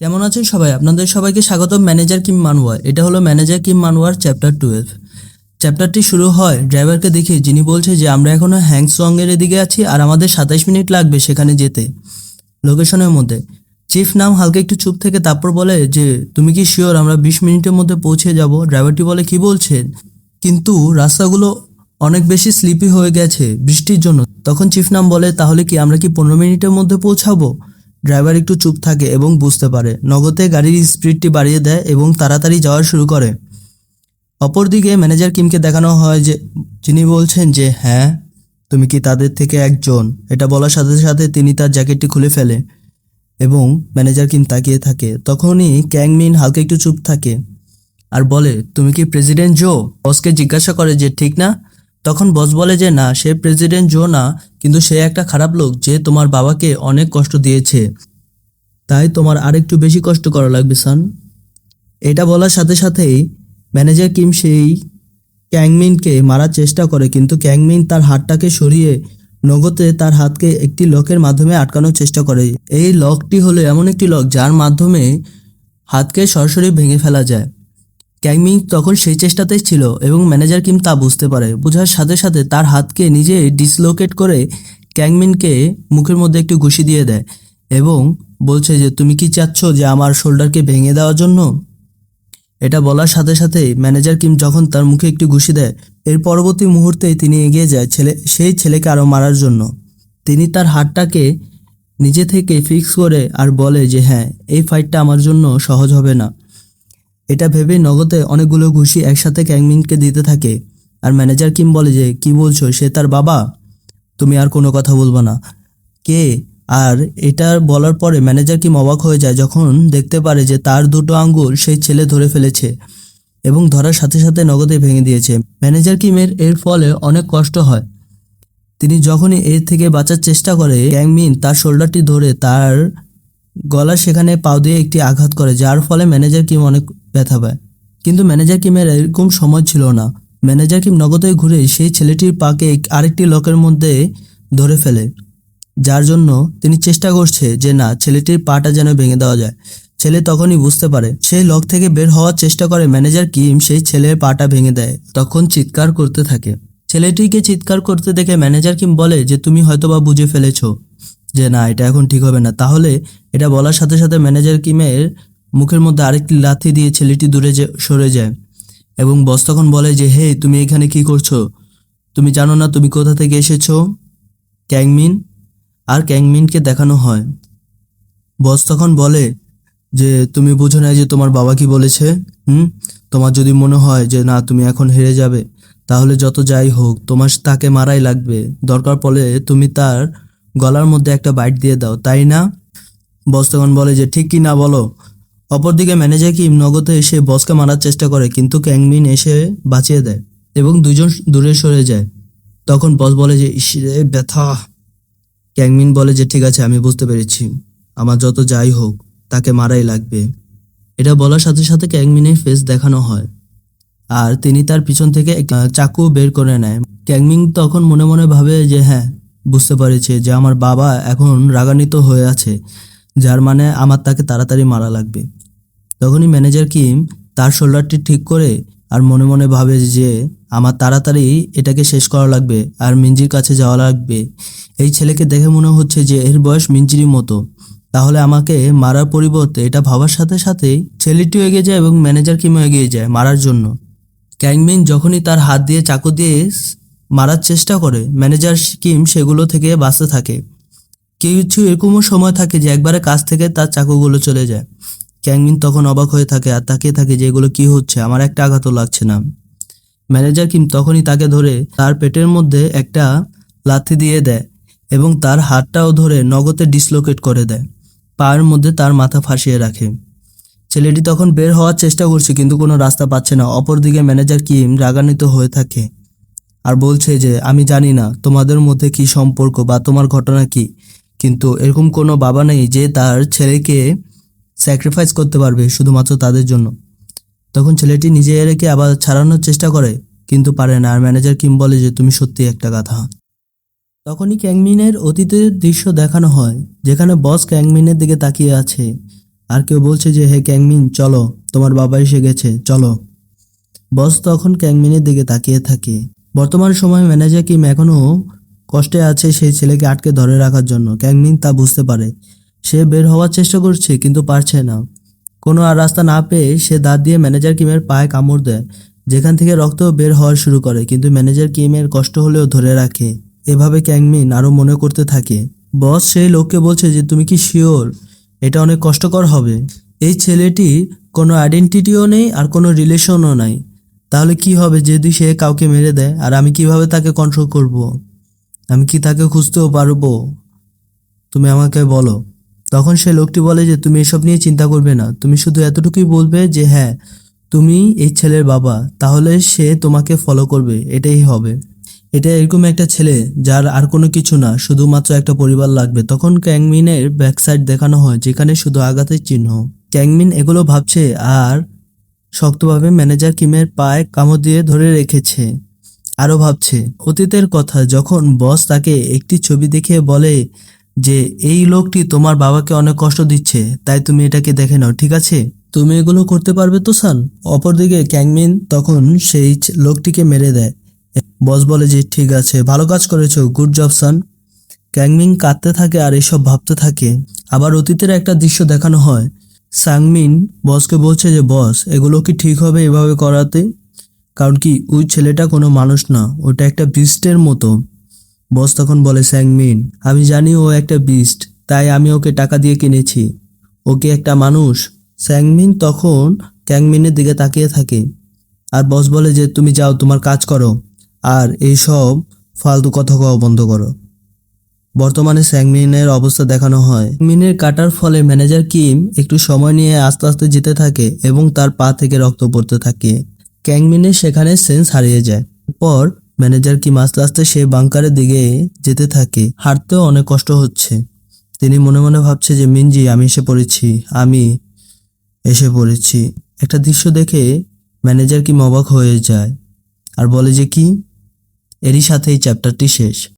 কেমন আছেন সবাই? আপনাদের সবাইকে স্বাগতম ম্যানেজার কিম মানওয়া। এটা হলো ম্যানেজার কিম মানওয়ার চ্যাপ্টার 12। চ্যাপ্টারটি শুরু হয় ড্রাইভারকে দেখে, যিনি বলছে যে আমরা এখনো হ্যাংসং এর এদিকে আছি আর আমাদের 27 মিনিট লাগবে সেখানে যেতে, লোকেশনের মধ্যে। চিফ নাম হালকা একটু চুপ থেকে তারপর বলে যে তুমি কি শিওর আমরা 20 মিনিটের মধ্যে পৌঁছে যাব? ড্রাইভারটি বলে কি বলছেন, কিন্তু রাস্তাগুলো অনেক বেশি স্লিপি হয়ে গেছে বৃষ্টির জন্য। তখন চিফ নাম বলে তাহলে কি আমরা কি 15 মিনিটের মধ্যে পৌঁছাবো? ড্রাইভার একটু চুপ থাকে এবং বুঝতে পারে, নগদে গাড়ির স্পিডটি বাড়িয়ে দেয় এবং তাড়াতাড়ি যাওয়া শুরু করে। অপরদিকে ম্যানেজার কিমকে দেখানো হয় যে যিনি বলছেন যে হ্যাঁ তুমি কি তাদের থেকে একজন। এটা বলার সাথে সাথে তিনি তার জ্যাকেটটি খুলে ফেলে এবং ম্যানেজার কিম তাকিয়ে থাকে। তখনই ক্যাং মিন হালকা একটু চুপ থাকে আর বলে তুমি কি প্রেসিডেন্ট জো? বসকে জিজ্ঞাসা করে যে ঠিক না? তখন বস বলে যে না, সে প্রেসিডেন্ট জো না, কিন্তু সে একটা খারাপ লোক যে তোমার বাবাকে অনেক কষ্ট দিয়েছে, তাই তোমার আরেকটু বেশি কষ্ট করা লাগবে সান। এটা বলার সাথে সাথেই ম্যানেজার কিম সেই ক্যাংমিনকে মারার চেষ্টা করে, কিন্তু ক্যাংমিন তার হাতটাকে সরিয়ে নগদে তার হাতকে একটি লকের মাধ্যমে আটকানোর চেষ্টা করে। এই লকটি হলো এমন একটি লক যার মাধ্যমে হাতকে সরাসরি ভেঙে ফেলা যায়। ক্যাংমিং তখন সেই চেষ্টাতেই ছিল এবং ম্যানেজার কিম তা বুঝতে পারে। বোঝার সাথে সাথে তার হাতকে নিজে ডিসলোকেট করে ক্যাংমিনকে মুখের মধ্যে একটু ঘুষি দিয়ে দেয় এবং বলছে যে তুমি কি চাচ্ছ যে আমার শোল্ডারকে ভেঙে দেওয়ার জন্য? এটা বলার সাথে সাথেই ম্যানেজার কিম যখন তার মুখে একটু ঘুষি দেয়, এর পরবর্তী মুহূর্তেই তিনি এগিয়ে যায় সেই ছেলেকে আরও মারার জন্য। তিনি তার হাতটাকে নিজে থেকে ফিক্স করে আর বলে যে হ্যাঁ, এই ফাইটটা আমার জন্য সহজ হবে না। এটা ভেবে নগদে অনেকগুলো ঘুষি একসাথে ক্যাংমিনকে দিতে থাকে। আর ম্যানেজার কিম বলে যে কি বলছো, সে তার বাবা, তুমি আর কোনো কথা বলবো না। কে? আর এটা বলার পরে ম্যানেজার কিম অবাক হয়ে যায় যখন দেখতে পারে যে তার দুটো আঙ্গুল সেই ছেলে ধরে ফেলেছে এবং ধরার সাথে সাথে নগদে ভেঙে দিয়েছে। ম্যানেজার কিমের এর ফলে অনেক কষ্ট হয়। তিনি যখনই এর থেকে বাঁচার চেষ্টা করে, ক্যাংমিন তার শোল্ডারটি ধরে তার গলা সেখানে পাও দিয়ে একটি আঘাত করে, যার ফলে ম্যানেজার কিম অনেক ব্যথা পায়। কিন্তু ম্যানেজার কিমের এরকম সময় ছিল না। ম্যানেজার কিম নগদে ঘুরে সেই ছেলেটির পাকে আরেকটি লকের মধ্যে ধরে ফেলে, যার জন্য তিনি চেষ্টা করছে যে না, ছেলেটির পাটা যেন ভেঙে দেওয়া যায়। ছেলে তখনই বুঝতে পারে, সেই লক থেকে বের হওয়ার চেষ্টা করে। ম্যানেজার কিম সেই ছেলের পাটা ভেঙে দেয়, তখন চিৎকার করতে থাকে। ছেলেটিকে চিৎকার করতে দেখে ম্যানেজার কিম বলে যে তুমি হয়তোবা বুঝে ফেলেছো যে না, এটা এখন ঠিক হবে না। তাহলে এটা বলার সাথে সাথে ম্যানেজার কিমের মুখের মধ্যে আরেকটি লাথি দিয়ে ছেলেটি দূরে সরে যায় এবং বস তখন বলে যে হে, তুমি এখানে কি করছো? তুমি জানো না তুমি কোথা থেকে এসেছো? ক্যাংমিন। আর ক্যাংমিনকে দেখানো হয়। বস তখন বলে যে তুমি বুঝো না যে তোমার বাবা কি বলেছে? তোমার যদি মনে হয় যে না তুমি এখন হেরে যাবে, তাহলে যত যাই হোক তোমার তাকে মারাই লাগবে। দরকার পড়লে তুমি তার গলার মধ্যে একটা বাইট দিয়ে দাও, তাই না? বস তখন বলে যে ঠিক কি না বলো। অপরদিকে ম্যানেজার কিম নগদে এসে বসকে মারার চেষ্টা করে, কিন্তু ক্যাংমিন এসে বাঁচিয়ে দেয় এবং দুজন দূরে সরে যায়। তখন বস বলে যে ইস রে ব্যথা। ক্যাংমিন বলে যে ঠিক আছে, আমি বুঝতে পেরেছি, আমার যত যাই হোক তাকে মারাই লাগবে। এটা বলার সাথে সাথে ক্যাংমিনের ফেস দেখানো হয় আর তিনি তার পিছন থেকে একটা চাকু বের করে নেয়। ক্যাংমিন তখন মনে মনে ভাবে যে হ্যাঁ, বুঝতে পারছে যে আমার বাবা এখন রাগান্বিত হয়ে আছে, যার মানে আমার তাকে তাড়াতাড়ি মারা লাগবে। তখনই ম্যানেজার কিম তার শোল্ডারটি ঠিক করে আর মনে মনে ভাবে যে আমার তাড়াতাড়ি এটাকে শেষ করা লাগবে আর মিঞ্জির কাছে যাওয়া লাগবে। এই ছেলেকে দেখে মনে হচ্ছে যে এর বয়স মিঞ্জির মতো, তাহলে আমাকে মারার পরিবর্তে, এটা ভাবার সাথে সাথেই ছেলেটিও এগিয়ে যায় এবং ম্যানেজার কিমও এগিয়ে যায় মারার জন্য। ক্যাংমিন যখনই তার হাত দিয়ে চাকু দিয়ে মারার চেষ্টা করে, ম্যানেজার কিম সেগুলো থেকে বাঁচতে থাকে। কিছু এরকমও সময় থাকে যে একবারে কাছ থেকে তার চাকুগুলো চলে যায়। ক্যাংমিন তখন অবাক হয়ে থাকে আর তাকিয়ে থাকে যে এগুলো কি হচ্ছে, আমার একটা আঘাতও লাগছে না। ম্যানেজার কিম তখনই তাকে ধরে তার পেটের মধ্যে একটা লাথি দিয়ে দেয় এবং তার হাতটাও ধরে নগদে ডিসলোকেট করে দেয়, পায়ের মধ্যে তার মাথা ফাঁসিয়ে রাখে। ছেলেটি তখন বের হওয়ার চেষ্টা করছে কিন্তু কোনো রাস্তা পাচ্ছে না। অপরদিকে ম্যানেজার কিম রাগান্বিত হয়ে থাকে আর বলছে যে আমি জানি না তোমাদের মধ্যে কি সম্পর্ক বা তোমার ঘটনা কি, কিন্তু এরকম কোনো বাবা নেই যে তার ছেলেকে স্যাক্রিফাইস করতে পারবে শুধুমাত্র তাদের জন্য। তখন ছেলেটি নিজে রেখে আবার ছাড়ানোর চেষ্টা করে কিন্তু পারে না। আর ম্যানেজার কিম বলে যে তুমি সত্যি একটা গাধা। তখনই ক্যাংমিনের অতীতের দৃশ্য দেখানো হয় যেখানে বস ক্যাংমিনের দিকে তাকিয়ে আছে আর কেউ বলছে যে হে ক্যাংমিন চলো, তোমার বাবা এসে গেছে, চলো। বস তখন ক্যাংমিনের দিকে তাকিয়ে থাকে। বর্তমান সময়ে ম্যানেজার কিম এখনো কষ্টে আছে সেই ছেলেকে আটকে ধরে রাখার জন্য। ক্যাংমিন তা বুঝতে পারে। সে বের হওয়ার চেষ্টা করছে কিন্তু পারছে না। কোনো আর রাস্তা না পেয়ে সে দাঁত দিয়ে ম্যানেজার কিমের পায়ে কামড় দেয়, যেখান থেকে রক্ত বের হওয়া শুরু করে, কিন্তু ম্যানেজার কিমের কষ্ট হলেও ধরে রাখে। এভাবে ক্যাংমিন আরো মনে করতে থাকে। বস সেই লোককে বলছে যে তুমি কি শিওর এটা অনেক কষ্টকর হবে? এই ছেলেটির কোনো আইডেন্টিটিও নেই আর কোনো রিলেশনও নাই। তাহলে কি হবে যদি সে কাউকে মেরে দেয়? আর আমি কিভাবে তাকে কন্ট্রোল করব? আমি কি তাকে খুঁজতেও পারবো? তুমি আমাকে বলো। তখন সে লোকটি বলে যে তুমি এসব নিয়ে চিন্তা করবে না, তুমি শুধু এতটুকুই বলবে যে হ্যাঁ তুমি এই ছেলের বাবা, তাহলে সে তোমাকে ফলো করবে, এটাই হবে। এটা এরকম একটা ছেলে যার আর কোনো কিছু না, শুধুমাত্র একটা পরিবার লাগবে। তখন ক্যাংমিনের ব্যাকসাইড দেখানো হয় যেখানে শুধু আঘাতের চিহ্ন। ক্যাংমিন এগুলো ভাবছে আর শক্তভাবে ম্যানেজার কিমের পায়ে কামড় দিয়ে ধরে রেখেছে। আরও ভাবছে অতীতের কথা, যখন বস তাকে একটি ছবি দেখিয়ে বলে যে এই লোকটি তোমার বাবাকে অনেক কষ্ট দিচ্ছে, তাই তুমি এটাকে দেখে নাও, ঠিক আছে? তুমি এগুলো করতে পারবে তো সান? অপরদিকে ক্যাংমিন তখন সেই লোকটিকে মেরে দেয়। বস বলে যে ঠিক আছে, ভালো কাজ করেছো, গুড জব সান। ক্যাংমিন কাঁদতে থাকে আর এসব ভাবতে থাকে। আবার অতীতের একটা দৃশ্য দেখানো হয়। সাংমিন বসকে বলছে যে বস এগুলো কি ঠিক হবে এভাবে করাতে? কারণ কি ওই ছেলেটা কোনো মানুষ না, ওটা একটা বিস্টের মতো। বস তখন বলে স্যাংমিন আমি জানি ও একটা বিস্ট, তাই আমি ওকে টাকা দিয়ে কিনেছি, ওকে একটা মানুষ। স্যাংমিন তখন ক্যাংমিনের দিকে তাকিয়ে থাকে। আর বস বলে যে তুমি যাও, তোমার কাজ করো আর এইসব ফালতু কথা কওয়া বন্ধ করো। বর্তমানে স্যাংমিনের অবস্থা দেখানো হয়। মিনের কাটার ফলে ম্যানেজার কিম একটু সময় নিয়ে আস্তে আস্তে যেতে থাকে এবং তার পা থেকে রক্ত পড়তে থাকে। ক্যাংমিনের সেখানে সেন্স হারিয়ে যায়। পর ম্যানেজার কিম আস্তে আস্তে সে বাংকারের দিকে যেতে থাকে। হাঁটতেও অনেক কষ্ট হচ্ছে। তিনি মনে মনে ভাবছে যে মিনজি আমি এসে পড়েছি। একটা দৃশ্য দেখে ম্যানেজার কিম অবাক হয়ে যায় আর বলে যে কি? এরই সাথে এই চ্যাপ্টারটি শেষ।